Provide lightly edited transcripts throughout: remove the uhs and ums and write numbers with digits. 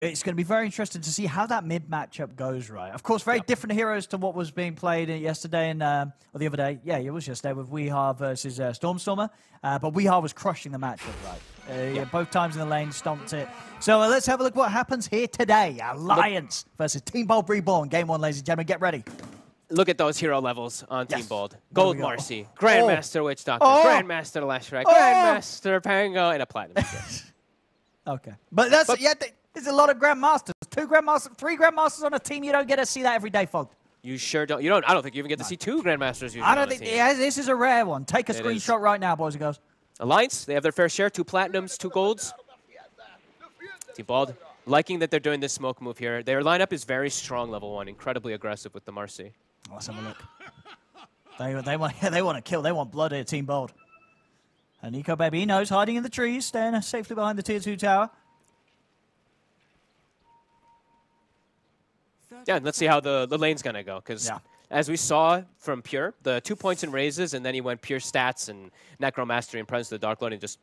it's going to be very interesting to see how that mid matchup goes, right? Of course, very different heroes to what was being played yesterday and or the other day. Yeah, it was yesterday with WEU versus Stormstormer. But WEU was crushing the matchup, right? Yeah, both times in the lane, stomped it. So let's have a look what happens here today. Alliance versus Team Bold Reborn. Game 1, ladies and gentlemen. Get ready. Look at those hero levels on Team Bold. Gold Marcy, Grandmaster Witch Doctor, Grandmaster Leshrac, Grandmaster Pango, and a Platinum. Okay. But that's, there's a lot of Grandmasters. 2 Grandmasters, 3 Grandmasters on a team. You don't get to see that every day, Fogg. You sure don't. I don't think you even get to see 2 Grandmasters usually I don't think, yeah, this is a rare one. Take a screenshot right now, boys and girls. Alliance, they have their fair share. 2 Platinums, 2 Golds. Team Bold, liking that they're doing this smoke move here. Their lineup is very strong level 1, incredibly aggressive with the Marcy. Let's have a look. They want to kill. They want blood here, Team Bold. And Nico, baby, he knows, hiding in the trees, staying safely behind the Tier 2 tower. Yeah, and let's see how the lane's going to go. Because as we saw from Pure, the 2 points in raises, and then he went Pure stats and Necromastery and Presence of the Dark Lord and just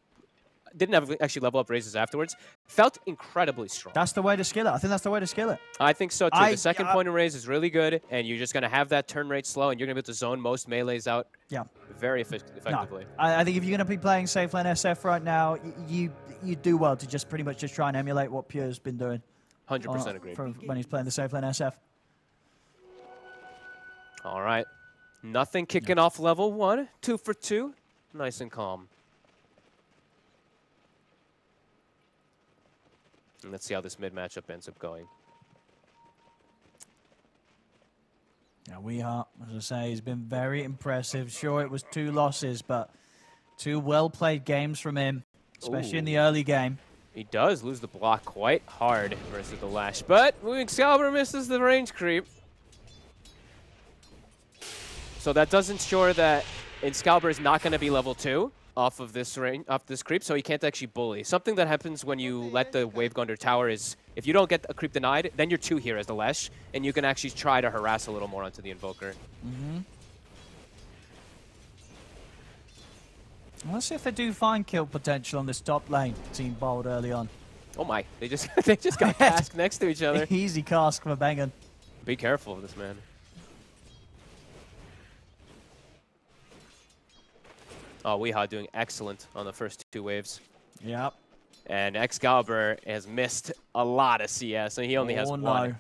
didn't actually level up raises afterwards. Felt incredibly strong. That's the way to skill it. I think that's the way to skill it. I think so, too. The second point in raise is really good, and you're just going to have that turn rate slow, and you're going to be able to zone most melees out very effectively. No, I think if you're going to be playing safe lane SF right now, you do well to just pretty much just try and emulate what Pure's been doing. 100% agreed. When he's playing the safe lane SF. All right. Nothing kicking off level 1. 2 for 2. Nice and calm. And let's see how this mid matchup ends up going. Yeah, WEU, as I say, has been very impressive. Sure, it was 2 losses, but 2 well-played games from him, especially in the early game. He does lose the block quite hard versus the Lash, but Excalibur misses the range creep. So that does ensure that Excalibur is not going to be level 2 off of this creep, so he can't actually bully. Something that happens when you let the wave go under tower is if you don't get a creep denied, then you're 2 here as the Lesh, and you can actually try to harass a little more onto the Invoker. Let's see if they do find kill potential on this top lane, Team Bold early on. Oh my, they just got cask next to each other. Easy cask for banging. Be careful of this man. Oh, WEU doing excellent on the first 2 waves. Yep. And Excalibur has missed a lot of CS, and he only has 1. No.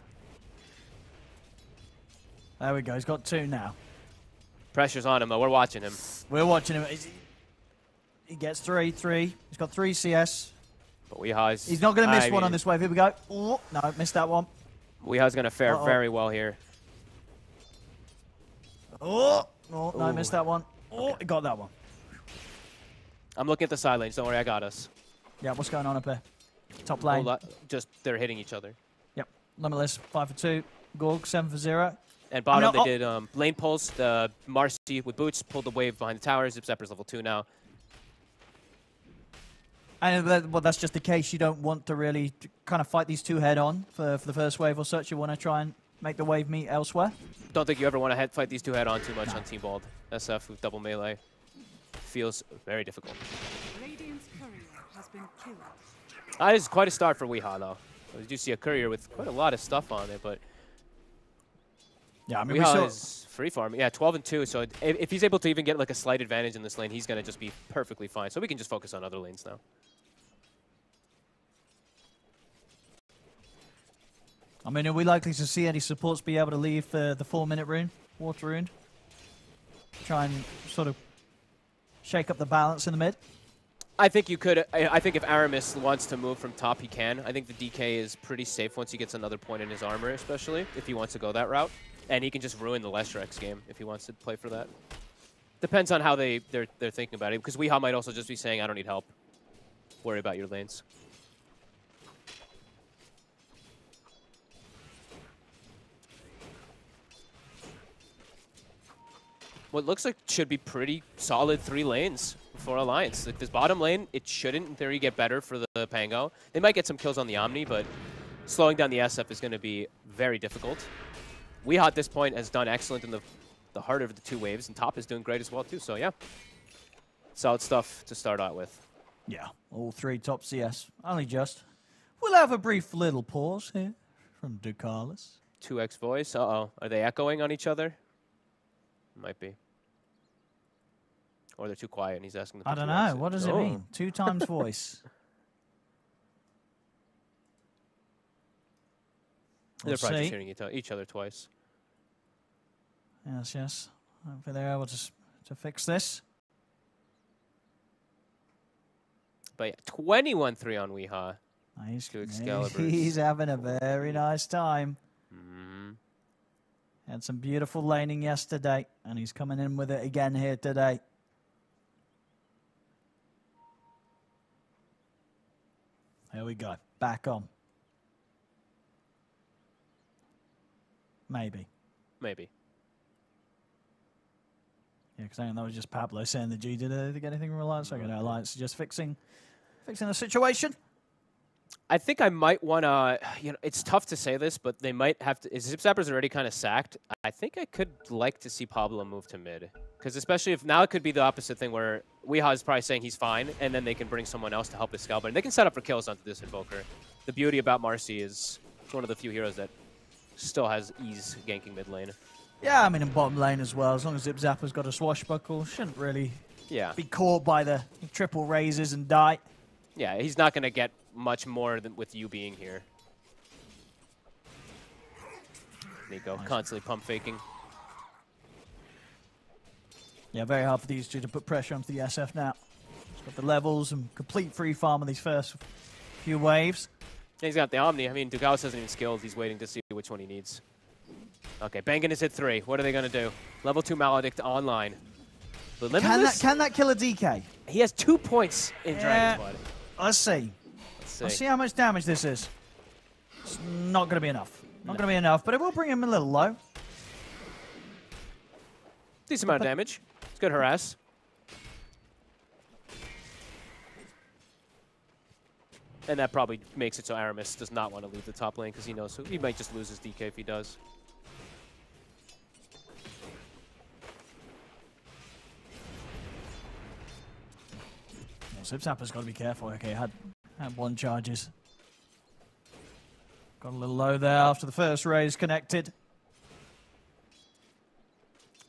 There we go. He's got 2 now. Pressure's on him, though. We're watching him. We're watching him. He gets 3. He's got 3 CS. But WEU's... He's not going to miss one on this wave. Here we go. Oh, no, missed that one. WEU's going to fare very well here. Oh, no, missed that one. Oh, he got that one. I'm looking at the side lanes. Don't worry, I got us. Yeah, what's going on up here? Top lane. Just they're hitting each other. Yep. Limitless, 5 for 2. Gorg, 7 for 0. And bottom, they did lane pulls. The Marcy with boots pulled the wave behind the tower. Zip Zapper's level 2 now. And well, that's just the case. You don't want to really kind of fight these 2 head on for the first wave or such. You want to try and make the wave meet elsewhere. Don't think you ever want to fight these 2 head on too much on Team Bold. SF with double melee. Feels very difficult. Radiant's courier has been killed. This is quite a start for WEU, though. We do see a courier with quite a lot of stuff on it, but yeah, I mean, WEU is free farm. Yeah, 12 and 2. So if he's able to even get like a slight advantage in this lane, he's gonna just be perfectly fine. So we can just focus on other lanes now. I mean, are we likely to see any supports be able to leave the 4-minute rune, water rune? Try and sort of shake up the balance in the mid? I think you could. I think if Aramis wants to move from top, he can. I think the DK is pretty safe once he gets another point in his armor, especially if he wants to go that route. And he can just ruin the Leshrac game if he wants to play for that. Depends on how they're thinking about it, because WEU might also just be saying, I don't need help. Worry about your lanes. What looks like should be pretty solid 3 lanes for Alliance. Like this bottom lane, it shouldn't, in theory, get better for the Pango. They might get some kills on the Omni, but slowing down the SF is going to be very difficult. WEU at this point has done excellent in the heart of the 2 waves, and top is doing great as well, too. So, yeah, solid stuff to start out with. Yeah, all 3 top CS. Only just. We'll have a brief little pause here from Ducalis. 2x voice. Uh-oh. Are they echoing on each other? Might be. Or they're too quiet and he's asking them to I don't 2x know. What does it mean? 2 times voice. They're probably just hearing each other twice. Yes, yes. Hopefully they're able to fix this. But yeah, 21-3 on Weehaw. He's having a very nice time. Mm-hmm. Had some beautiful laning yesterday, and he's coming in with it again here today. Here we go. Back on. Maybe. Maybe. Yeah, because I think that was just Pablo saying the G. Did they get anything from Alliance? Okay, no, Alliance is just fixing the situation. I think I might want to, it's tough to say this, but they might have to, Zip Zapper's already kind of sacked. I think I could like to see Pablo move to mid. Because especially if now it could be the opposite thing where Weehaw is probably saying he's fine, and then they can bring someone else to help the Scalper. And they can set up for kills onto this Invoker. The beauty about Marcy is it's one of the few heroes that still has ease ganking mid lane. Yeah, I mean in bottom lane as well. As long as Zip Zapper's got a swashbuckle, shouldn't really be caught by the triple raises and die. Yeah, he's not going to get much more than with you being here. Nico constantly pump faking. Yeah, very hard for these two to put pressure onto the SF now. He's got the levels and complete free farm on these first few waves. Yeah, he's got the Omni. I mean, Dugalis hasn't even skilled. He's waiting to see which one he needs. Okay, Bangan is hit 3. What are they going to do? Level 2 Maledict online. Can that kill a DK? He has 2 points in Dragon's Blood. Let's see. Let's see how much damage this is. It's not going to be enough. Not going to be enough, but it will bring him a little low. Decent amount of damage. It's good harass. And that probably makes it so Aramis does not want to leave the top lane because he knows he might just lose his DK if he does. Zip Zapper's got to be careful. Okay, had 1 charges. Got a little low there after the first raise connected.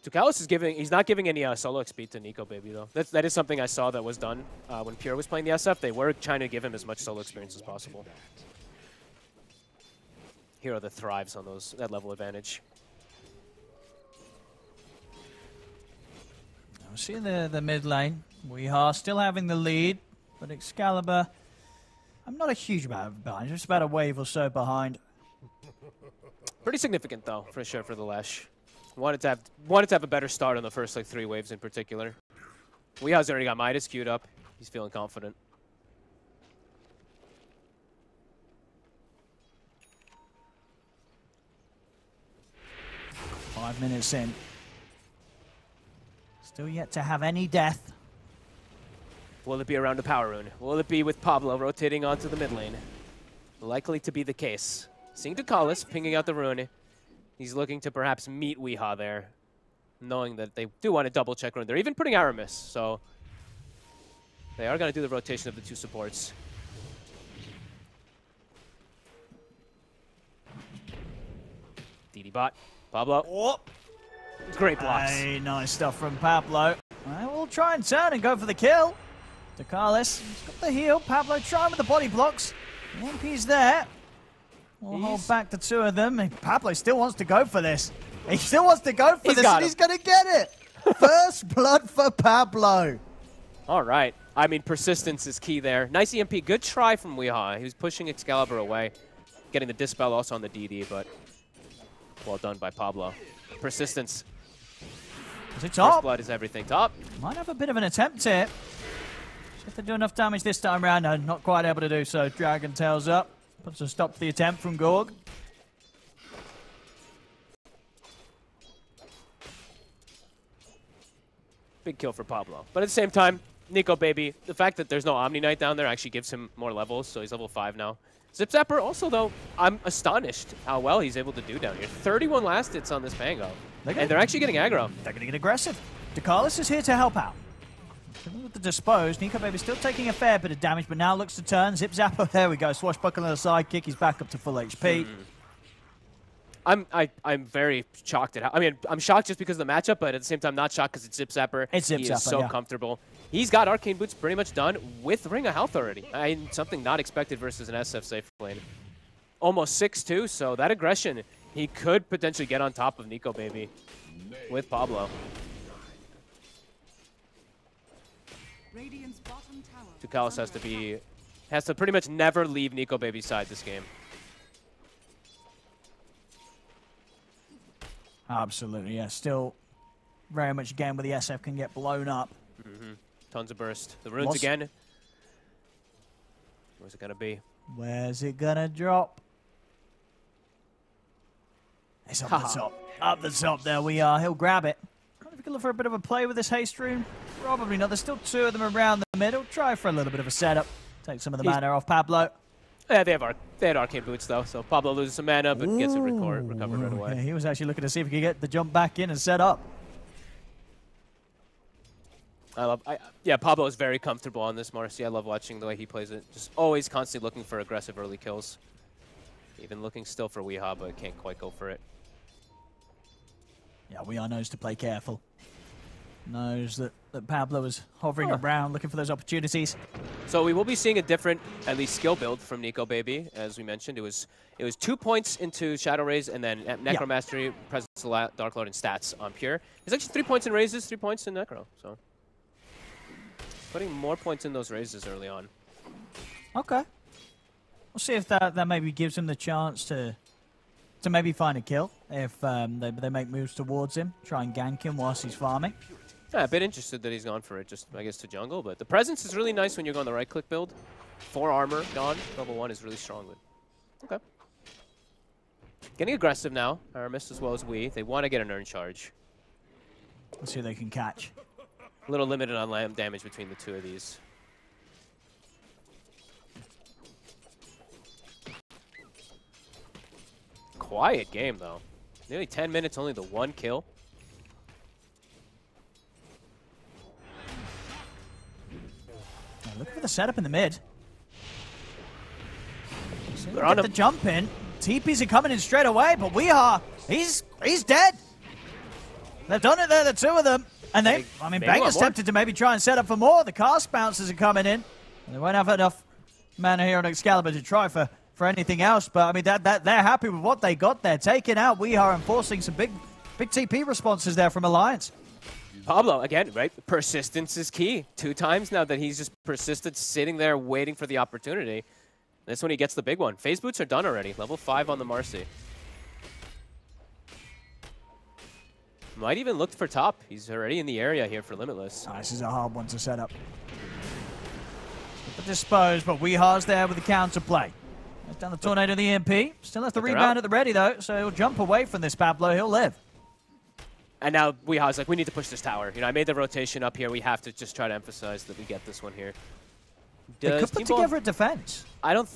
Ducalis is he's not giving any solo XP to Nico Baby though. That is something I saw that was done when Pure was playing the SF. They were trying to give him as much solo experience as possible. Hero that thrives on that level advantage. We're seeing the mid lane. We are still having the lead, but Excalibur, I'm not a huge amount behind, just about a wave or so behind. Pretty significant though, for sure, for the Lesh. Wanted to have a better start on the first 3 waves in particular. Weeha's already got Midas queued up. He's feeling confident. Five minutes in. Still yet to have any death. Will it be around a power rune? Will it be with Pablo rotating onto the mid lane? Likely to be the case. Seeing Ducalis pinging out the rune. He's looking to perhaps meet Weehaw there, knowing that they do want to double-check rune. They're even putting Aramis, so they are going to do the rotation of the 2 supports. DD bot. Pablo. Oh. Great blocks. Hey, nice stuff from Pablo. I will try and turn and go for the kill. Ducalis, he's got the heal. Pablo trying with the body blocks. The MP's there. We'll hold back the 2 of them. And Pablo still wants to go for this. He still wants to go for this, and he's going to get it. First blood for Pablo. All right. I mean, persistence is key there. Nice EMP. Good try from Weehaw. He was pushing Excalibur away, getting the Dispel also on the DD, but well done by Pablo. Persistence. Is it top? First blood is everything. Top. Might have a bit of an attempt here. See if they do enough damage this time around. No, not quite able to do so. Dragon tails up. Puts a stop to the attempt from Gorg. Big kill for Pablo. But at the same time, Nico Baby, the fact that there's no Omni Knight down there actually gives him more levels, so he's level 5 now. Zip Zapper also, though, I'm astonished how well he's able to do down here. 31 last hits on this Pango. And they're actually getting aggro. They're going to get aggressive. Ducalis is here to help out. With the dispose, Nico Baby still taking a fair bit of damage, but now looks to turn. Zip Zapper, there we go. Swashbuckle on the sidekick. He's back up to full HP. I'm very shocked at how. I mean, I'm shocked just because of the matchup, but at the same time, not shocked because it's Zip Zapper. It's Zip He Zapper, is so yeah. comfortable. He's got Arcane Boots pretty much done with Ring of Health already. Something not expected versus an SF safe lane. Almost 6-2, so that aggression, he could potentially get on top of Nico Baby with Pablo. Radiant's bottom tower Tukalis has to pretty much never leave Nico Baby's side this game. Absolutely, yeah. Still very much a game where the SF can get blown up. Tons of burst. The runes again. Where's it going to be? Where's it going to drop? It's up the top. Up the top, there we are. He'll grab it. I wonder if we can look for a bit of a play with this haste rune. Probably not. There's still two of them around the middle. Try for a little bit of a setup. Take some of the mana off Pablo. Yeah, they had Arcane Boots, though, so Pablo loses some mana, but gets it recovered right away. Yeah, he was actually looking to see if he could get the jump back in and set up. Yeah, Pablo is very comfortable on this Marcy. I love watching the way he plays it. Just always constantly looking for aggressive early kills. Even looking still for Weehaw, but can't quite go for it. Yeah, Weehaw knows to play careful. Knows that Pablo is hovering around, looking for those opportunities. So we will be seeing a different, at least skill build from Nico Baby, as we mentioned. It was 2 points into Shadow Raze, and then Necromastery, Presence of Dark Lord, and stats on Pure. It's actually 3 points in Razes, 3 points in Necro. So putting more points in those Razes early on. Okay. We'll see if that maybe gives him the chance to maybe find a kill if they make moves towards him, try and gank him whilst he's farming. Yeah, a bit interested that he's gone for it, just I guess to jungle, but the presence is really nice when you're going the right click build. 4 armor gone, level 1 is really strong. But okay. Getting aggressive now, Aramis as well as we. They want to get an earn charge. Let's see who they can catch. A little limited on lamp damage between the two of these. Quiet game, though. Nearly 10 minutes, only the 1 kill. Look for the setup in the mid. They're on the jump in. TPs are coming in straight away, but he's dead. They've done it there, the two of them. And Banger's tempted to maybe try and set up for more. The cast bouncers are coming in. They won't have enough mana here on Excalibur to try for anything else, but I mean that they're happy with what they got there. Taking out Weehaw and forcing some big TP responses there from Alliance. Pablo, again, right? Persistence is key. 2 times now that he's just persisted, sitting there waiting for the opportunity. This one he gets the big one. Phase boots are done already. Level 5 on the Marcy. Might even look for top. He's already in the area here for Limitless. This is a hard one to set up. The dispose, but Weehaw's there with the counterplay. He's done the tornado of the EMP. Still has the rebound at the ready, though, so he'll jump away from this Pablo. He'll live. And now Weehaw's like, we need to push this tower. You know, I made the rotation up here. We have to just try to emphasize that we get this one here. They could put together a defense.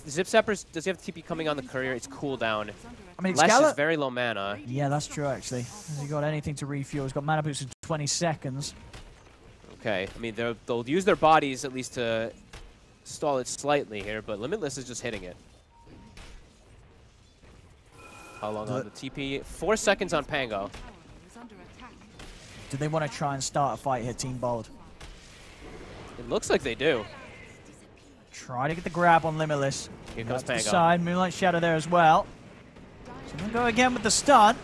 Zip Zappers, does he have TP coming on the courier? It's cooldown. I mean, Lesh is very low mana. Yeah, that's true, actually. Has he got anything to refuel? He's got mana boots in 20 seconds. Okay, I mean, they'll use their bodies at least to stall it slightly here, but Limitless is just hitting it. How long on the TP? 4 seconds on Pango. Do they want to try and start a fight here, Team Bold? It looks like they do. Try to get the grab on Limitless. Here comes Pango. Side, Moonlight Shadow there as well. So they'll go again with the stun.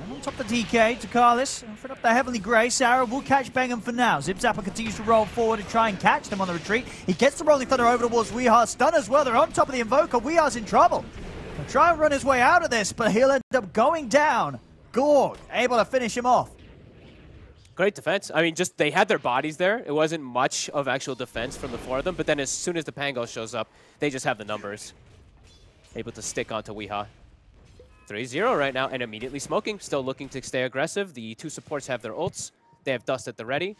And on top of the DK, Tukalis, offering up the Heavenly Grace. Sarah will catch Bengham for now. Zip Zapper continues to roll forward and try and catch them on the retreat. He gets the Rolling Thunder over towards Weehaw. Stun as well. They're on top of the Invoker. Weehaw's in trouble. He'll try and run his way out of this, but he'll end up going down. Gorg able to finish him off. Great defense. I mean, just they had their bodies there. It wasn't much of actual defense from the 4 of them, but then as soon as the Pango shows up, they just have the numbers. Able to stick onto Weehaw. 3-0 right now, and immediately smoking. Still looking to stay aggressive. The 2 supports have their ults. They have Dust at the ready.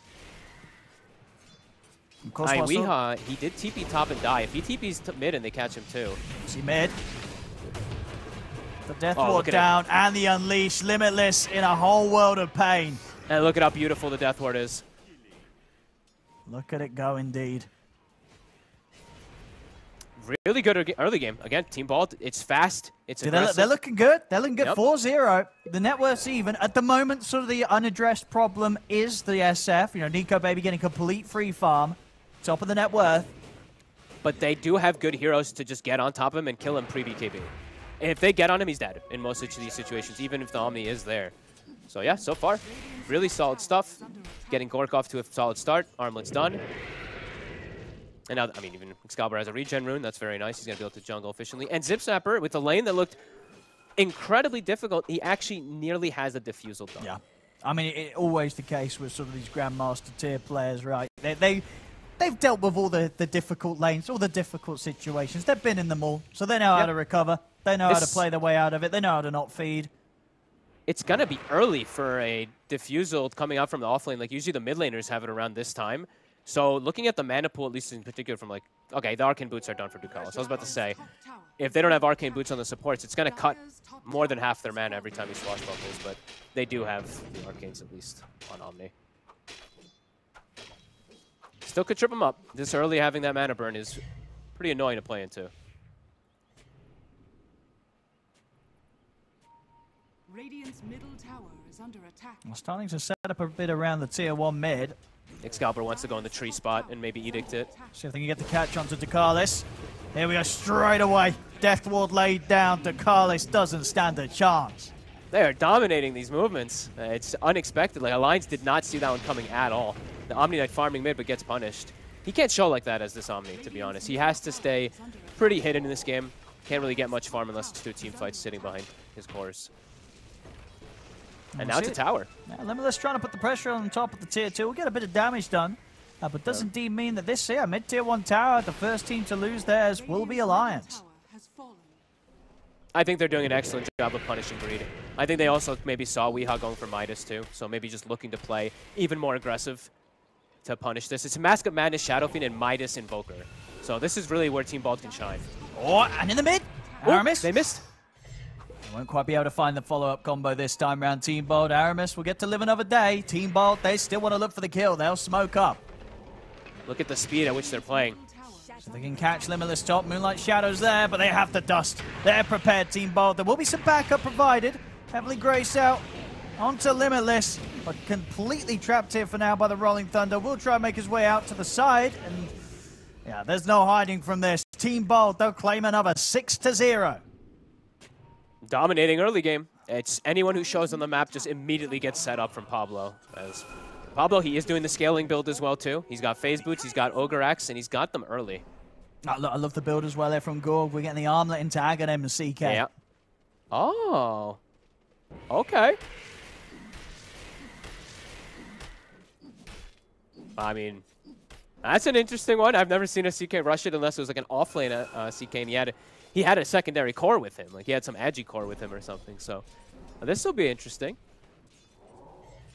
Weehaw, he did TP top and die. If he TP's mid and they catch him too. See mid. The Death Ward down and the Unleash. Limitless in a whole world of pain. And look at how beautiful the Death Ward is. Look at it go, indeed. Really good early game. Again, Team Bald, it's fast, it's aggressive. They're looking good. They're looking good. Yep. 4-0. The net worth's even. At the moment, sort of the unaddressed problem is the SF. You know, Nico Baby getting complete free farm. Top of the net worth. But they do have good heroes to just get on top of him and kill him pre-BKB. If they get on him, he's dead in most of these situations, even if the Omni is there. So yeah, so far, really solid stuff. Getting Gork off to a solid start. Armlet's done. And now, I mean, even Excalibur has a regen rune. That's very nice. He's going to be able to jungle efficiently. And Zip Snapper, with a lane that looked incredibly difficult, he actually nearly has a defusal done. Yeah. I mean, it's always the case with sort of these Grandmaster tier players, right? They've dealt with all the difficult lanes, all the difficult situations. They've been in them all, so they know how to recover. They know how to play their way out of it. They know how to not feed. It's going to be early for a defusal coming out from the offlane. Like, usually the mid laners have it around this time. So looking at the mana pool, at least in particular from like, okay, the Arcane Boots are done for Ducalis. I was about to say, if they don't have Arcane Boots on the supports, it's going to cut more than half their mana every time he swashbuckles, but they do have the Arcanes at least on Omni. Still could trip him up. This early having that mana burn is pretty annoying to play into. Radiant's middle tower is under attack. We're starting to set up a bit around the tier 1 mid. Excalibur wants to go in the tree spot and maybe edict it. See if they can get the catch onto Ducalis. Here we go, straight away. Death Ward laid down. Ducalis doesn't stand a chance. They are dominating these movements. It's unexpected. Like, Alliance did not see that one coming at all. The Omni Knight farming mid but gets punished. He can't show like that as this Omni, to be honest. He has to stay pretty hidden in this game. Can't really get much farm unless it's 2 team fights sitting behind his cores. And now to tower. Yeah, Limitless trying to put the pressure on top of the tier 2. We'll get a bit of damage done. But does indeed mean that this here, mid-tier 1 tower, the first team to lose theirs will be Alliance. I think they're doing an excellent job of punishing greed. I think they also maybe saw Weehaw going for Midas too, so maybe just looking to play even more aggressive to punish this. It's Mask of Madness, Shadow Fiend, and Midas Invoker. So this is really where Team Bald can shine. Oh, and in the mid, Aramis. They missed. They won't quite be able to find the follow-up combo this time around. Team Bald, Aramis will get to live another day. Team Bald, they still want to look for the kill. They'll smoke up. Look at the speed at which they're playing. So they can catch Limitless top. Moonlight Shadow's there, but they have the dust. They're prepared, Team Bald. There will be some backup provided. Heavily Grace out onto Limitless, but completely trapped here for now by the Rolling Thunder. Will try and make his way out to the side, and yeah, there's no hiding from this. Team Bald, they'll claim another 6-0. Dominating early game. It's anyone who shows on the map just immediately gets set up from Pablo. As Pablo, he is doing the scaling build as well too. He's got Phase Boots, he's got Ogre Axe, and he's got them early. I love the build as well there from Gorg. We're getting the armlet into Aghanim and CK. Yeah. Oh. Okay. I mean, that's an interesting one. I've never seen a CK rush it unless it was like an offlane CK, and he had a secondary core with him. Like he had some Agi core with him or something. So this will be interesting.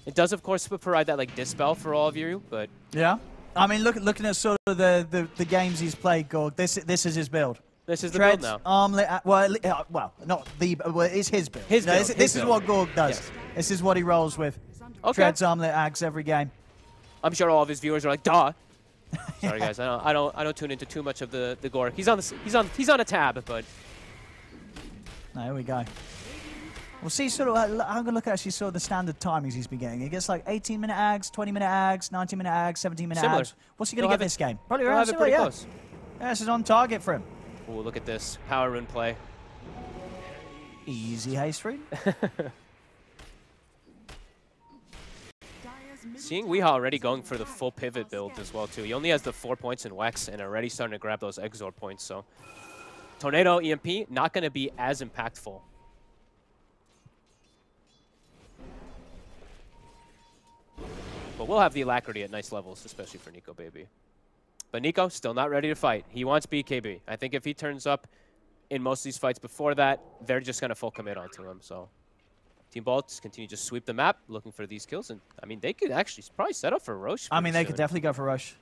It does, of course, provide that like dispel for all of you, but yeah. I mean, looking at sort of the games he's played, Gorg, this is his build. This is the Treads, build now. Armlet, well, not the, well, it's his build. His build. This is what Gorg does. Yes. This is what he rolls with. Okay. Treads, Armlet, Ags every game. I'm sure all of his viewers are like, duh. Sorry guys, I don't tune into too much of the gore. He's on a tab, but There we go. We'll see sort of, I'm going to look at actually sort of the standard timings he's been getting. He gets like 18-minute Ags, 20-minute Ags, 19-minute Ags, 17-minute Ags. What's he going to get this game? Probably around similar, pretty close. Yeah, this is on target for him. Ooh, look at this. Power rune play. Easy haste rune. Seeing Weehaw already going for the full pivot build as well too. He only has the 4 points in Wex and already starting to grab those Exor points. So Tornado EMP not going to be as impactful. But we'll have the alacrity at nice levels, especially for Nico Baby. But Nico still not ready to fight. He wants BKB. I think if he turns up in most of these fights before that, they're just going to full commit onto him. So Team Balt continue to sweep the map, looking for these kills. And I mean, they could actually probably set up for Roche. I mean, they could definitely go for Roche.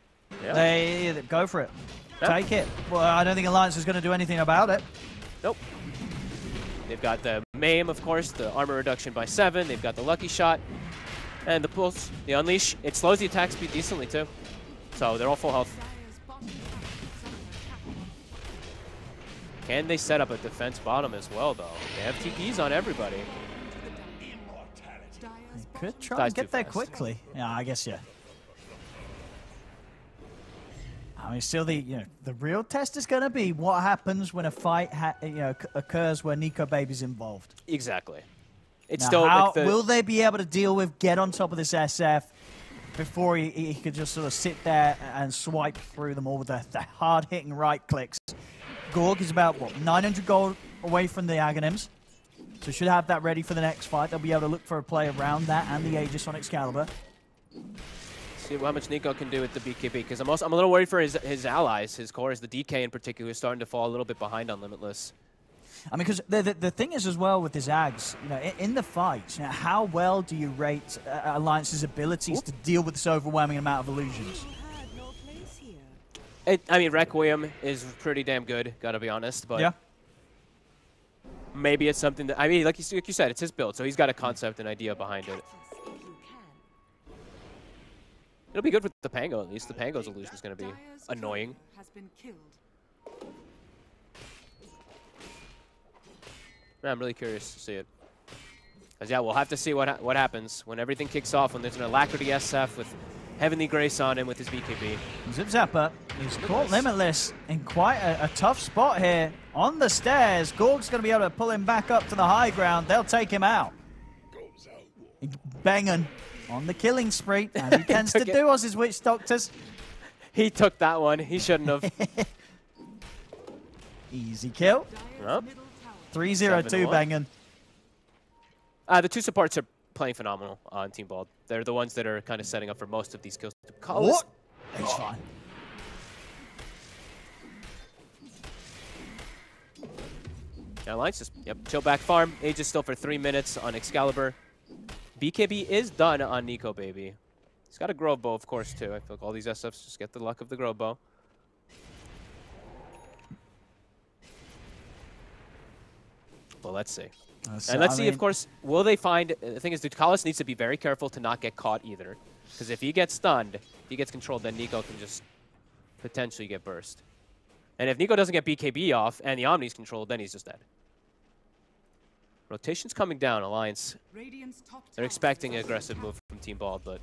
Yeah. They go for it. Yeah. Take it. Well, I don't think Alliance is going to do anything about it. Nope. They've got the Maim, of course, the armor reduction by 7. They've got the Lucky Shot. And the Pulse, the Unleash. It slows the attack speed decently, too. So they're all full health. Dire's bottom tower is under attack. Can they set up a defense bottom as well, though? They have TPs on everybody. Dire's Could try Dies and get too there fast. quickly. Yeah, I guess, yeah. I mean, still the real test is going to be what happens when a fight occurs where Nico Baby's involved. Exactly. It's Now, still how like the, will they be able to deal with, get on top of this SF before he could just sort of sit there and swipe through them all with the hard-hitting right clicks? Gorg is about, what, 900 gold away from the Aghanims, so should have that ready for the next fight. They'll be able to look for a play around that and the Aegis on Excalibur. see how much Nico can do with the BKB, because I'm a little worried for his allies, his cores, the DK in particular, is starting to fall a little bit behind on Limitless. I mean, because the thing is as well with his Ags, in the fights, how well do you rate Alliance's abilities to deal with this overwhelming amount of illusions? had no place here. I mean, Requiem is pretty damn good, gotta be honest, but Yeah. maybe it's something that, I mean, like you said, it's his build, so he's got a concept and idea behind it. It'll be good with the Pango, at least. The Pango's illusion is going to be Dire's annoying. tower has been killed. I'm really curious to see it. Because, yeah, we'll have to see what happens when everything kicks off, when there's an Alacrity SF with Heavenly Grace on him with his BKB. Zip Zapper is caught Limitless in quite a tough spot here on the stairs. Gorg's going to be able to pull him back up to the high ground. They'll take him out. Banging on the killing spree, and he tends to do us his witch doctors. He took that one. He shouldn't have. Easy kill. Dire's Well, middle tower 3-0-2 7-1. banging. The two supports are playing phenomenal on Team Bald. They're the ones that are kind of setting up for most of these kills. What? He's fine. Yeah, Alliance just chill back farm. Age is still for 3 minutes on Excalibur. BKB is done on Nico Baby. He's got a Grove Bow, of course, too. I feel like all these SFs just get the luck of the Grove Bow. Well, let's see. And let's see, of course, will they find... The thing is, Ducalis needs to be very careful to not get caught either. Because if he gets stunned, if he gets controlled, then Nico can just potentially get burst. And if Nico doesn't get BKB off and the Omni's controlled, then he's just dead. Rotation's coming down, Alliance. Radiant's top They're tower expecting is an under aggressive attack. move from Team Bald, but...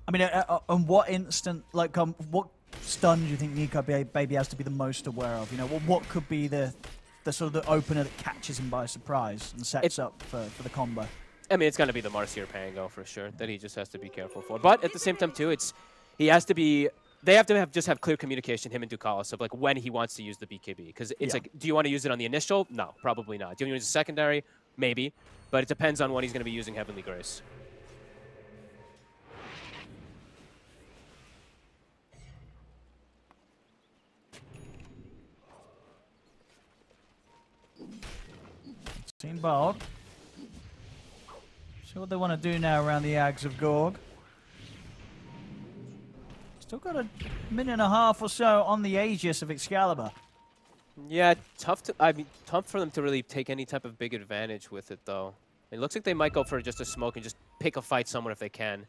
I mean, on what instant, like, what stun do you think Nico Baby has to be the most aware of? What could be the sort of the opener that catches him by surprise and sets up for the combo? I mean, it's going to be the Marcy or Pango for sure that he just has to be careful for. But at the same time, too, he has to be... They have to just have clear communication, him and Ducalis, of like when he wants to use the BKB. Because it's like, do you want to use it on the initial? No, probably not. Do you want to use a secondary? Maybe. But it depends on when he's going to be using Heavenly Grace. Team Bald. See what they want to do now around the Ags of Gorg. Still got a minute and a half or so on the Aegis of Excalibur. Yeah, tough for them to really take any type of big advantage with it, though. It looks like they might go for just a smoke and just pick a fight somewhere if they can.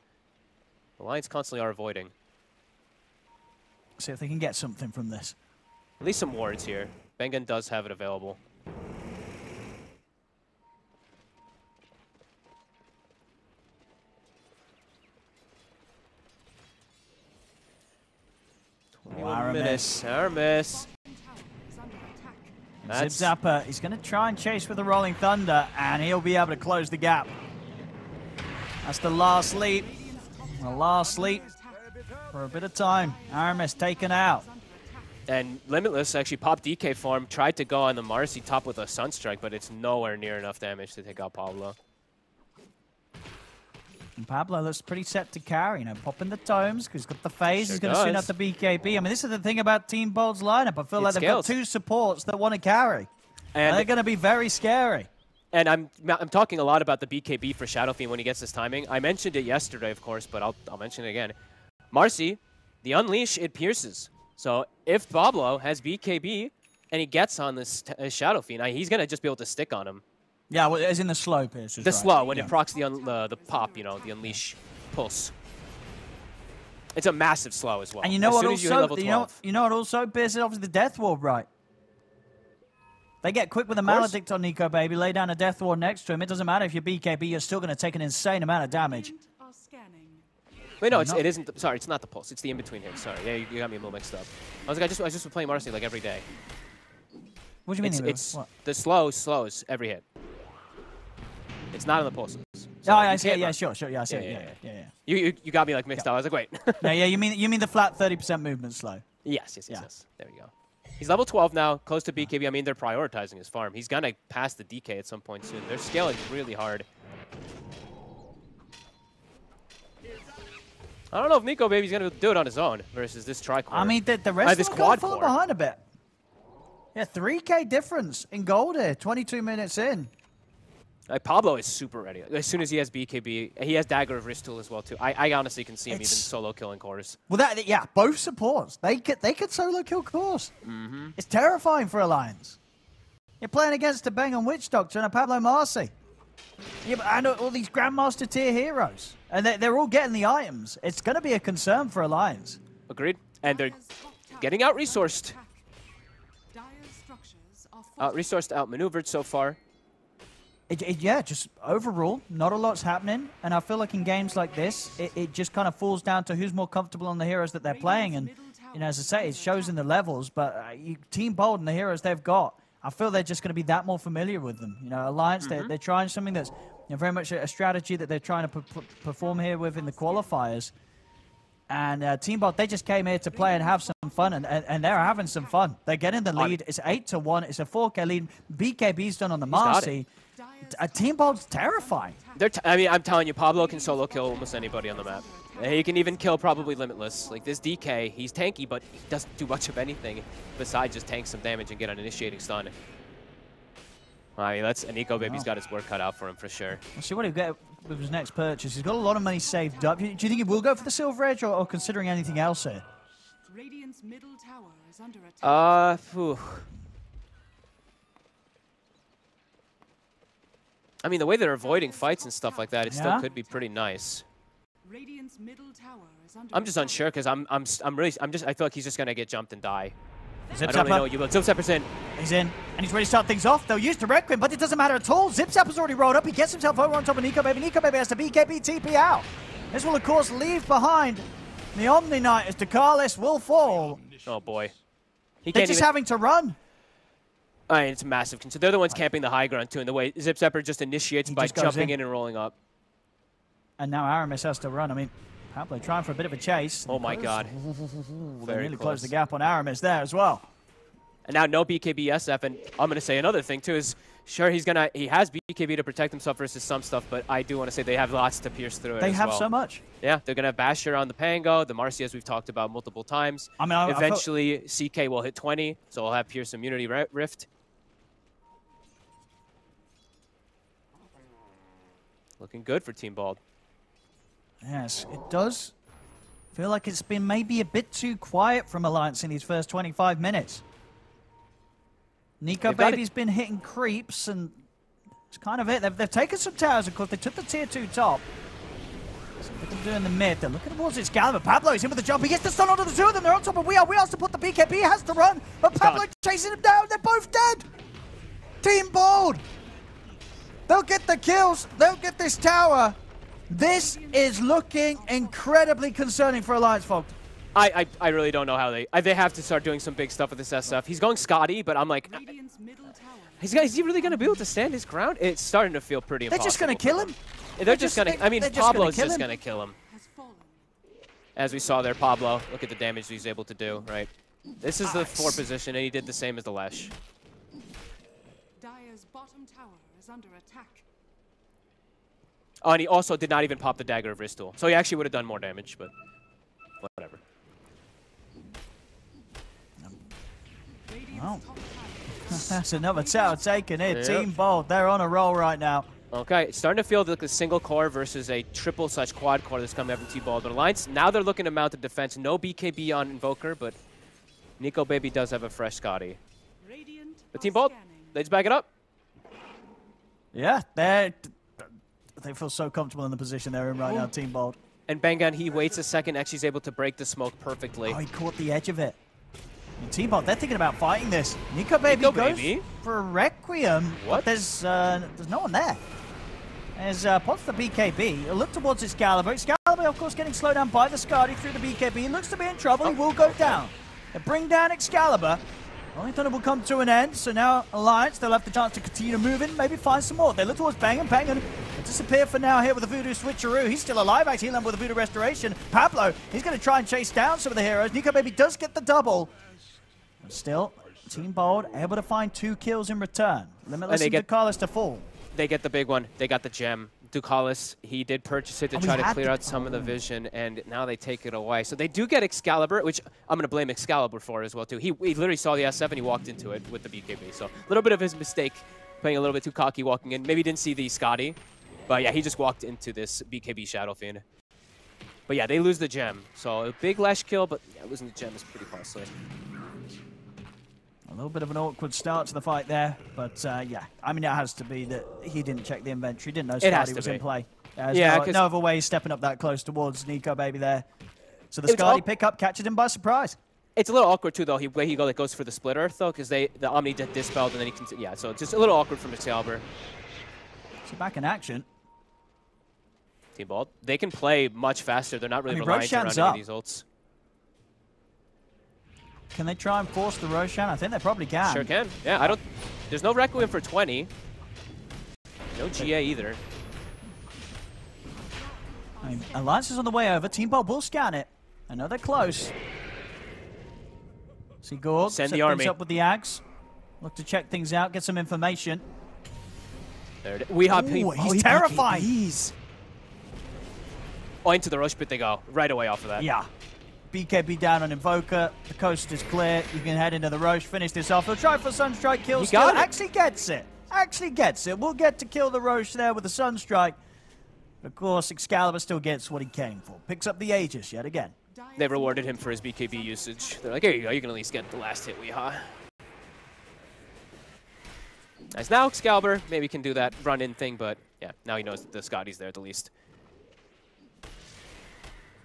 The Lions constantly are avoiding. See if they can get something from this. At least some wards here. Bengen does have it available. Aramis. Aramis. Bottom tower is under attack. That's- Zip Zapper, he's going to try and chase with the Rolling Thunder, and he'll be able to close the gap. That's the last leap. Radiant's top The tower last is under leap attack. for a bit of time. Aramis taken out. Is under attack. And Limitless actually popped DK farm, tried to go on the Marcy top with a Sunstrike, but it's nowhere near enough damage to take out Pablo. And Pablo looks pretty set to carry, popping the tomes, because he's got the phase, Sure he's going to soon does. have the BKB. I mean, this is the thing about Team Bold's lineup. I feel like they've got scales. two supports that want to carry. And they're And going to be very scary. And I'm talking a lot about the BKB for Shadow Fiend when he gets his timing. I mentioned it yesterday, of course, but I'll mention it again. Marcy, the Unleash, it pierces. So if Pablo has BKB and he gets on this Shadow Fiend, he's going to just be able to stick on him. Yeah, well, as in the slow pierces. The right. slow, when Yeah. it procs the pop, the Unleash pulse. It's a massive slow as well. And you know as what soon as you hit level also, 12. you know what also pierces obviously the Death Ward, right? They get quick with a Maledict on Nico Baby, lay down a Death Ward next to him. It doesn't matter if you're BKB, you're still going to take an insane amount of damage. Are scanning. Wait, no, it isn't. Sorry, it's not the pulse. It's the in-between hits. Sorry, yeah, you got me a little mixed up. I was just playing Marcy like every day. What do you mean? It's what? the slows every hit. It's not on the pulses. Oh, I see. Yeah, sure. Yeah, I see. Yeah. You got me like mixed up. I was like, wait. Yeah, you mean the flat 30% movement slow? Yes. There we go. He's level 12 now, close to BKB. I mean, they're prioritizing his farm. He's gonna pass the DK at some point soon. They're scaling really hard. I don't know if Nico Baby's gonna do it on his own versus this tri-core. I mean, the rest this of them quad fall core. behind a bit. Yeah, 3K difference in gold here, 22 minutes in. Like Pablo is super ready. As soon as he has BKB, he has Dagger of Wrist Tool as well too. I honestly can see him even solo killing cores. Well, both supports. They could solo kill cores. It's terrifying for Alliance. You're playing against a Bang and Witch Doctor and a Pablo Marcy. Yeah, and all these Grandmaster tier heroes. And they're all getting the items. It's going to be a concern for Alliance. Agreed. And they're getting out-resourced. Dire structures are Out-resourced, out-maneuvered so far. Yeah, just overall, not a lot's happening. And I feel like in games like this, it just kind of falls down to who's more comfortable on the heroes that they're playing. And, as I say, it shows in the levels. But Team Bold and the heroes they've got, I feel they're just going to be that more familiar with them. Alliance, they're trying something that's very much a strategy that they're trying to perform here with in the qualifiers. And Team Bold, they just came here to play and have some fun, and they're having some fun. They're getting the lead. It's 8-1. It's a 4K lead. BKB's done on the Marcy. Team Bold's terrifying. I'm telling you, Pablo can solo kill almost anybody on the map. He can even kill probably Limitless. Like this DK, he's tanky, but he doesn't do much of anything besides just tank some damage and get an initiating stun. I mean, Nico Baby's got his work cut out for him for sure. Let's see what he'll get with his next purchase. He's got a lot of money saved up. Do you think he will go for the Silver Edge or considering anything else here? Radiant's middle tower is under attack. I mean, the way they're avoiding fights and stuff like that, it still could be pretty nice. Radiant's middle tower is under I'm just unsure because I feel like he's just gonna get jumped and die. Zip I don't really know what you look. Zip Zapper's in. He's in, and he's ready to start things off. They'll use Direct Queen, but it doesn't matter at all. Zip Zapper's already rolled up. He gets himself over on top of Nico Baby. Nico Baby has to BKB TP out. This will, of course, leave behind the Omni Knight as Dakalis will fall. Oh, boy. They're just having to run. I mean, it's a massive concern. They're the ones camping the high ground, too, and the way Zip Zapper just initiates by jumping in and rolling up. And now Aramis has to run. I mean, Pablo trying for a bit of a chase. Oh, my God. They really closed the gap on Aramis there as well. And now no BKB SF, and I'm going to say another thing, too, is sure, he has BKB to protect himself versus some stuff, but I do want to say they have lots to pierce through it They as have well. so much. Yeah, they're going to have Basher on the Pango, the Marcy, as we've talked about multiple times. I mean, eventually, CK will hit 20, so we'll have Pierce Immunity Rift. Looking good for Team Bald. Yes, it does feel like it's been maybe a bit too quiet from Alliance in these first 25 minutes. Nico Baby's been hitting creeps, and it's kind of it. They've taken some towers, of course. They took the tier 2 top. So what they can do in the mid. They're looking towards its Gallagher. Pablo's in with the jump. He gets the stun onto the two of them. They're on top of WEU. WEU's to put the BKB. He has to run, but Pablo chasing him down. They're both dead. Team Bold. They'll get the kills. They'll get this tower. This is looking incredibly concerning for Alliance, folks. I really don't know how they have to start doing some big stuff with this SF. He's going Scotty, but I'm like, is he really going to be able to stand his ground? It's starting to feel pretty impossible. They're just going to kill him. They're just going to, I mean, Pablo's just going to kill him. has fallen. As we saw there, Pablo, look at the damage he's able to do, right? This is the 4 position, and he did the same as the Lesh. Dire's bottom tower is under attack. Oh, and he also did not even pop the Dagger of Wrist Tool. So he actually would have done more damage, but whatever. Oh. That's another tower taken in. Yep. Team Bold, they're on a roll right now. Okay, it's starting to feel like a single core versus a triple/quad core that's coming up from Team Bold. But Alliance, now they're looking to mount a defense. No BKB on Invoker, but Nico Baby does have a fresh Scotty. But Team Bold, they just back it up. Yeah, they feel so comfortable in the position they're in right now, Team Bold. And Bengan, he waits a second, actually is able to break the smoke perfectly. Oh, he caught the edge of it. And T-Bot, they're thinking about fighting this. Nico Baby goes for a Requiem. What? But there's no one there. As pops the BKB, he'll look towards Excalibur. Excalibur, of course, getting slowed down by the Skadi through the BKB. He looks to be in trouble. He will go down. They bring down Excalibur. Only Thunder will come to an end, so now Alliance, they'll have the chance to continue moving, maybe find some more. They look towards Bangan. Bangan will disappear for now here with the Voodoo Switcheroo. He's still alive, actually, he'll end with the Voodoo Restoration. Pablo, he's going to try and chase down some of the heroes. Nico Baby does get the double. But still, Team Bold able to find 2 kills in return. Limitless and Ducalis to fall. They get the big one. They got the gem. Ducalis, he did purchase it to try to clear out some of the vision, and now they take it away. So they do get Excalibur, which I'm going to blame Excalibur for as well, too. He literally saw the S7, and he walked into it with the BKB. So a little bit of his mistake, playing a little bit too cocky walking in. Maybe didn't see the Scotty, but yeah, he just walked into this BKB Shadow Fiend. But yeah, they lose the gem. So a big Lesh kill, but yeah, losing the gem is pretty costly. A little bit of an awkward start to the fight there, but yeah, I mean, it has to be that he didn't check the inventory, didn't know Scotty was in play. Yeah, no other way stepping up that close towards Nico Baby there. So the Scotty pickup catches him by surprise. It's a little awkward too, though. Way he goes for the split earth though, because the Omni did dispelled and then he can. Yeah, so it's just a little awkward from Excalibur. So back in action. Team Bold, they can play much faster. They're not really reliant around any of these ults. Can they try and force the Roshan? I think they probably can. Sure can. Yeah, I don't. There's no Requiem for 20. No GA either. I mean, Alliance is on the way over. Team Bold will scan it. I know they're close. See Gorg send set the army things up with the Axe. Look to check things out, get some information. There it is. We have he's terrifying. Oh, into the rush pit they go. Right away off of that. Yeah. BKB down on Invoker. The coast is clear. You can head into the Roche, finish this off. He'll try for Sunstrike, kills. He actually gets it. Actually gets it. We'll get to kill the Roche there with the Sunstrike. But of course, Excalibur still gets what he came for. Picks up the Aegis yet again. They rewarded him for his BKB usage. They're like, here you go. You can at least get the last hit, Weehaw. Nice. Now Excalibur maybe can do that run-in thing, but yeah, now he knows that the Scotty's there at the least.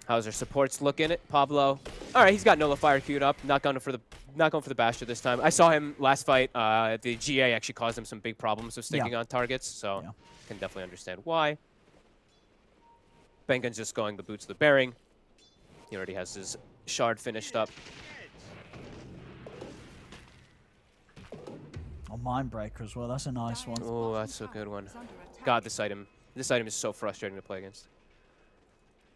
How's their supports looking? Pablo. All right, he's got Nullifier queued up. Not going for the Bastion this time. I saw him last fight. The GA actually caused him some big problems of sticking on targets, so can definitely understand why. Bengan's just going the boots of the bearing. He already has his shard finished up. Oh, Mindbreaker as well. That's a nice one. Oh, that's a good one. God, this item is so frustrating to play against.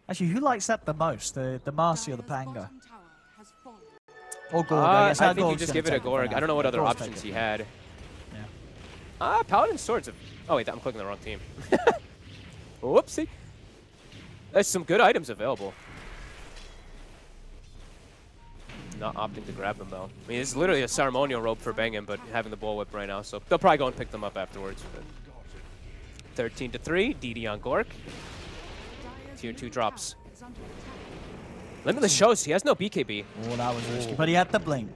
Actually, who likes that the most? The Marcy or the Pango? Or Gorg, I guess. I think you just give it a Gorg. I don't know what other options he had. Yeah. Paladin Swords. Oh, wait, I'm clicking the wrong team. Whoopsie. There's some good items available. Not opting to grab them, though. I mean, it's literally a ceremonial rope for Bengan, but having the bullwhip right now, so they'll probably go and pick them up afterwards. 13-3, DD on Gork. Tier 2 drops. Limitless shows he has no BKB. Oh, that was risky, but he had the blink.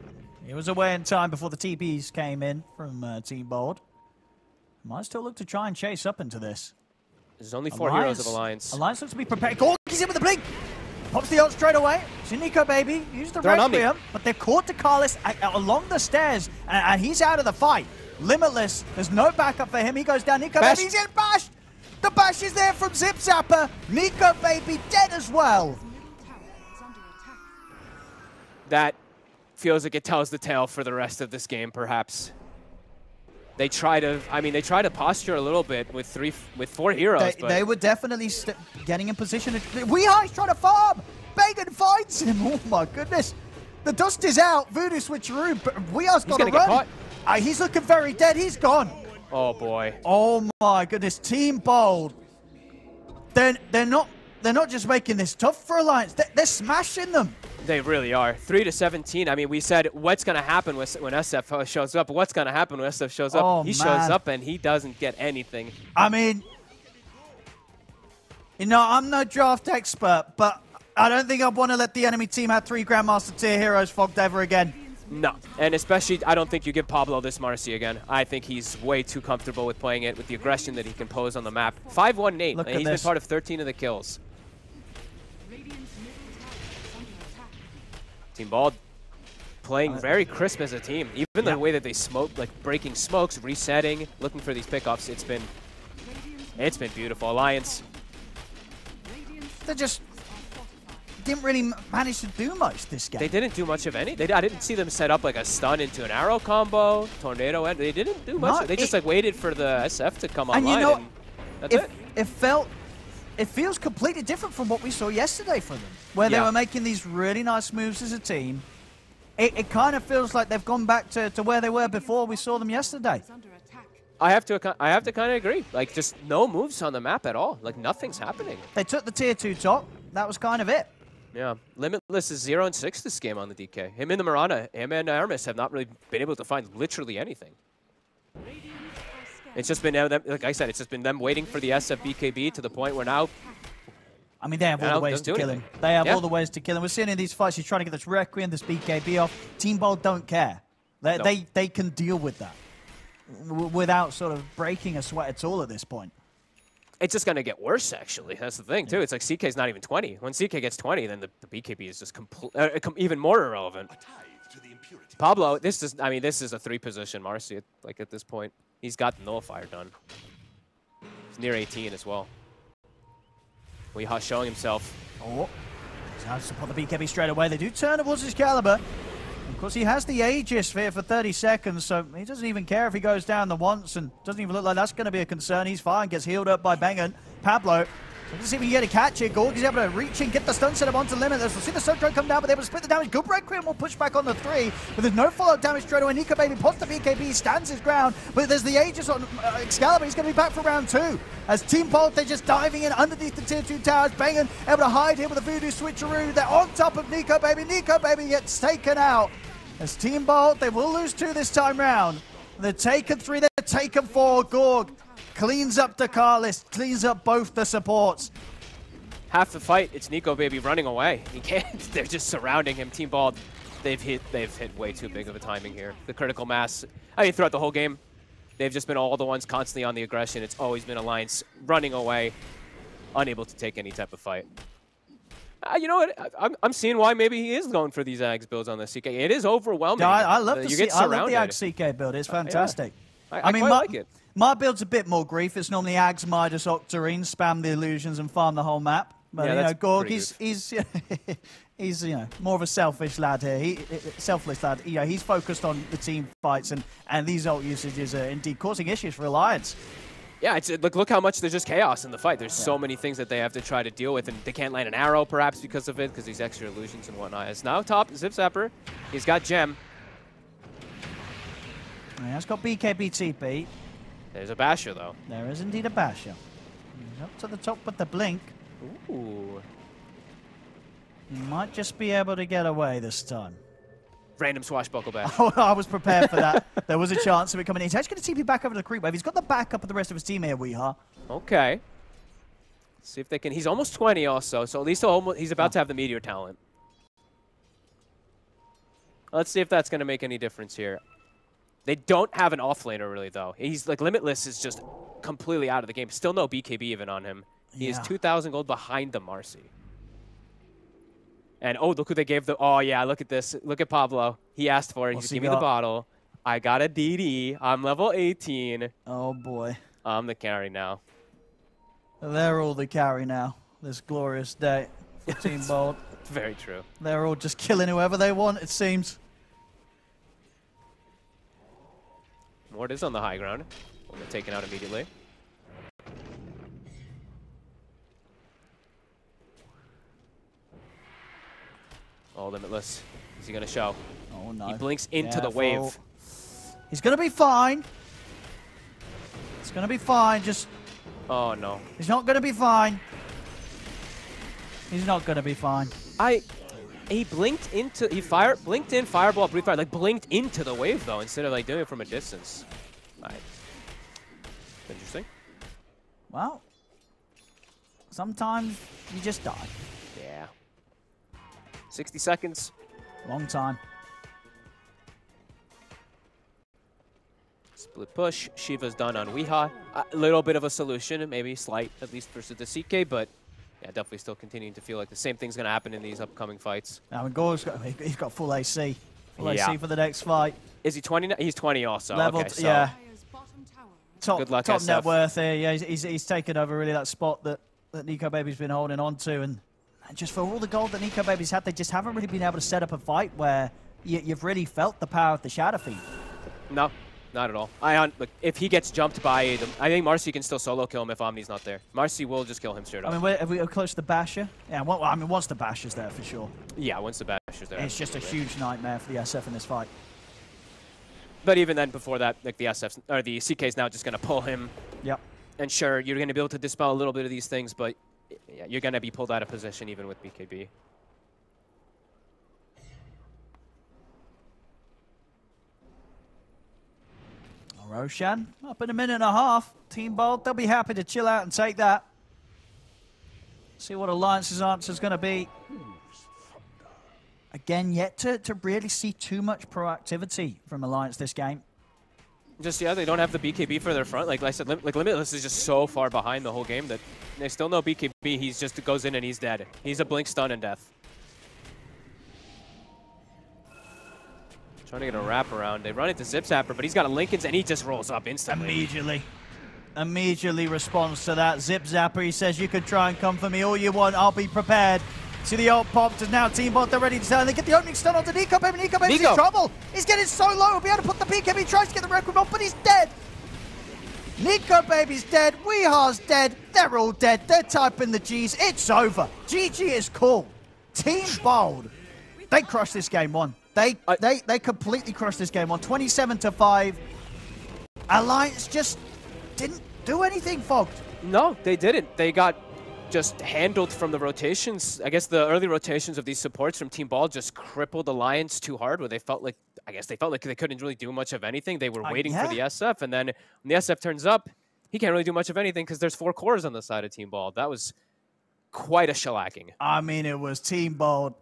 He was away in time before the TPs came in from Team Bold. Might still look to try and chase up into this. There's only 4 heroes of Alliance. Alliance looks to be prepared. Gorg, he's in with the blink! Pops the ult straight away. Nico Baby, use the Requiem, but they're caught to Carlos along the stairs, and he's out of the fight. Limitless, there's no backup for him. He goes down. Nico Baby, he's getting bashed! The bash is there from Zip Zapper. Nico Baby dead as well. That feels like it tells the tale for the rest of this game, perhaps. They try to, they posture a little bit with 4 heroes. They were definitely getting in position. Weehi's trying to farm. Bengan finds him. Oh my goodness. The dust is out. Voodoo Switcheroo. Weehi's got to run. He's looking very dead. He's gone. Oh boy. Oh my goodness. Team Bold. They're not just making this tough for Alliance. They're smashing them. They really are. 3-17. I mean, we said what's going to happen when SF shows up. What's going to happen when SF shows up? Oh, he shows up and he doesn't get anything. I mean, you know, I'm no draft expert, but I don't think I'd want to let the enemy team have 3 Grandmaster tier heroes fogged ever again. No, and especially, I don't think you give Pablo this Marcy again. I think he's way too comfortable with playing it with the aggression that he can pose on the map. 5-1 Nate, and he's been part of 13 of the kills. Team Bald playing very crisp as a team. Even the way that they smoke, like breaking smokes, resetting, looking for these pickoffs, it's been beautiful. Alliance. They just didn't really manage to do much this game. They didn't do much of any. I didn't see them set up like a stun into an arrow combo, tornado end. They didn't do much. They just like waited for the SF to come online. You know, and that's it. It feels completely different from what we saw yesterday from them, where they were making these really nice moves as a team. It kind of feels like they've gone back to where they were before we saw them yesterday. I have to kind of agree. Like, just no moves on the map at all. Like, nothing's happening. They took the tier 2 top. That was kind of it. Yeah. Limitless is 0-6 this game on the DK. Him and the Mirana, him and Aramis have not really been able to find literally anything. It's just been, like I said, it's just been them waiting for the SF BKB to the point where now... I mean, they have all the ways to kill him. They have all the ways to kill him. We're seeing in these fights, he's trying to get this Requiem, this BKB off. Team Bold don't care. They can deal with that without sort of breaking a sweat at all at this point. It's just going to get worse, actually. That's the thing, too. It's like CK's not even 20. When CK gets 20, then the BKB is just even more irrelevant. Pablo, this is a 3-position Marcy, like at this point. He's got the nullifier done. He's near 18 as well. WEU showing himself. Oh, he's has to put the BKB straight away. They do turn towards Excalibur. Of course, he has the Aegis for 30 seconds, so he doesn't even care if he goes down the once, and doesn't even look like that's going to be a concern. He's fine, gets healed up by Bengen. Pablo, let's see if we can get a catch here. Gorg is able to reach in, get the stun set up onto Limitless. We'll see the Sun Drone come down, but they're able to split the damage. Good Requiem will push back on the 3, but there's no follow-up damage straight away. Nico Baby pops the BKB, stands his ground, but there's the Aegis on Excalibur. He's going to be back for round 2. As Team Bolt, they're just diving in underneath the tier 2 towers. Bengen able to hide here with a Voodoo switcheroo. They're on top of Nico Baby. Nico Baby gets taken out. As Team Bolt, they will lose 2 this time round. They're taken 3, they're taken 4. Gorg cleans up the car list, cleans up both the supports. Half the fight, it's Nico Baby running away. He can't. They're just surrounding him. Team Bald, they've hit way too big of a timing here. The critical mass. I mean, throughout the whole game, they've just been all the ones constantly on the aggression. It's always been Alliance running away, unable to take any type of fight. You know what? I'm seeing why maybe he is going for these Ags builds on the CK. It is overwhelming. Yeah, I love the Ags CK build. It's fantastic. Yeah. I mean, like it. My build's a bit more grief. It's normally Ags, Midas, Octarine, spam the illusions and farm the whole map. But yeah, you know, Gorg, he's you know, more of a selfish lad here. Selfless lad. You know, he's focused on the team fights, and these ult usages are indeed causing issues for Alliance. Yeah, look how much there's just chaos in the fight. There's so many things that they have to try to deal with, and they can't land an arrow perhaps because of it, because these extra illusions and whatnot. It's now top Zip Zapper. He's got Gem. Yeah, it's got BKB TP. There's a Basher though. There is indeed a Basher. He's up to the top with the blink. Ooh. He might just be able to get away this time. Random swashbuckle bash. Oh, I was prepared for that. There was a chance of it coming in. He's actually going to TP back over to the creep wave. He's got the backup of the rest of his team here, WEU. Okay. Let's see if they can. He's almost 20 also, so at least he's about to have the Meteor talent. Let's see if that's going to make any difference here. They don't have an offlaner really, though. He's like Limitless is just completely out of the game. Still no BKB even on him. He is 2,000 gold behind the Marcy. And, oh, look who they gave the... Oh, yeah, look at this. Look at Pablo. He asked for it. He just gave me the bottle. I got a DD. I'm level 18. Oh, boy. I'm the carry now. They're all the carry now. This glorious day for Team Bold. Very true. They're all just killing whoever they want, it seems. Mort is on the high ground. We'll get taken out immediately. Oh, Limitless. Is he going to show? Oh, no. He blinks into the wave. He's going to be fine. It's going to be fine. Just... Oh, no. He's not going to be fine. He's not going to be fine. He blinked into... blinked in, fireball, breathe fire. Like, blinked into the wave, though, instead of, like, doing it from a distance. Right. Interesting. Well, sometimes you just die. Yeah. 60 seconds. Long time. Split push. Shiva's done on WEU. A little bit of a solution, maybe slight, at least versus the CK, but yeah, definitely still continuing to feel like the same thing's going to happen in these upcoming fights. Now, and Gore's he's got full AC. Full Yeah. AC for the next fight. Is he 20 now? He's 20 also. Leveled, okay, so yeah. Dire's bottom tower Top, Good luck, top SF. net worth here. Yeah, he's taken over really that spot that Nico Baby's been holding on to. And just for all the gold that Nico Baby's had, they just haven't really been able to set up a fight where you've really felt the power of the Shadow Fiend. No, not at all. Look, if he gets jumped by them, I think Marcy can still solo kill him if Omni's not there. Marcy will just kill him straight up. I mean, are we close to the Basher? Yeah, well, I mean, once the Basher's there for sure. Yeah, once the Basher's there. It's just a absolutely. huge nightmare for the SF in this fight. But even then, before that, like the SF's, or the CK's now just going to pull him. Yep. And sure, you're going to be able to dispel a little bit of these things, but yeah, you're going to be pulled out of position even with BKB. Roshan, up in a minute and a half. Team Bold, they'll be happy to chill out and take that. See what Alliance's answer is going to be. Again, yet to really see too much proactivity from Alliance this game. Just, yeah, they don't have the BKB for their front. Like I said, Limitless is just so far behind the whole game that they still know BKB. He's just goes in and he's dead. He's a blink stun and death. Trying to get a wrap around. They run into Zip Zapper, but he's got a Lincoln's and he just rolls up instantly. Immediately responds to that. Zip Zapper, he says, you can try and come for me all you want. I'll be prepared. See the ult popped, and now Team Bot, they're ready to turn. They get the opening stun onto Nico Baby. Nico Baby's in trouble. He's getting so low. He'll be able to put the BKB. He tries to get the Requiem off, but he's dead. Nico Baby's dead. Weehar's dead. They're all dead. They're typing the Gs. It's over. GG is cool. Team Bold, they crushed this game one. They completely crushed this game on 27-5. Alliance just didn't do anything, Fogged. No, they didn't. They got just handled from the rotations. I guess the early rotations of these supports from Team Ball just crippled Alliance too hard, where they felt like, I guess they felt like they couldn't really do much of anything. They were waiting for the SF, and then when the SF turns up, he can't really do much of anything because there's 4 cores on the side of Team Ball. That was quite a shellacking. I mean, it was Team Bold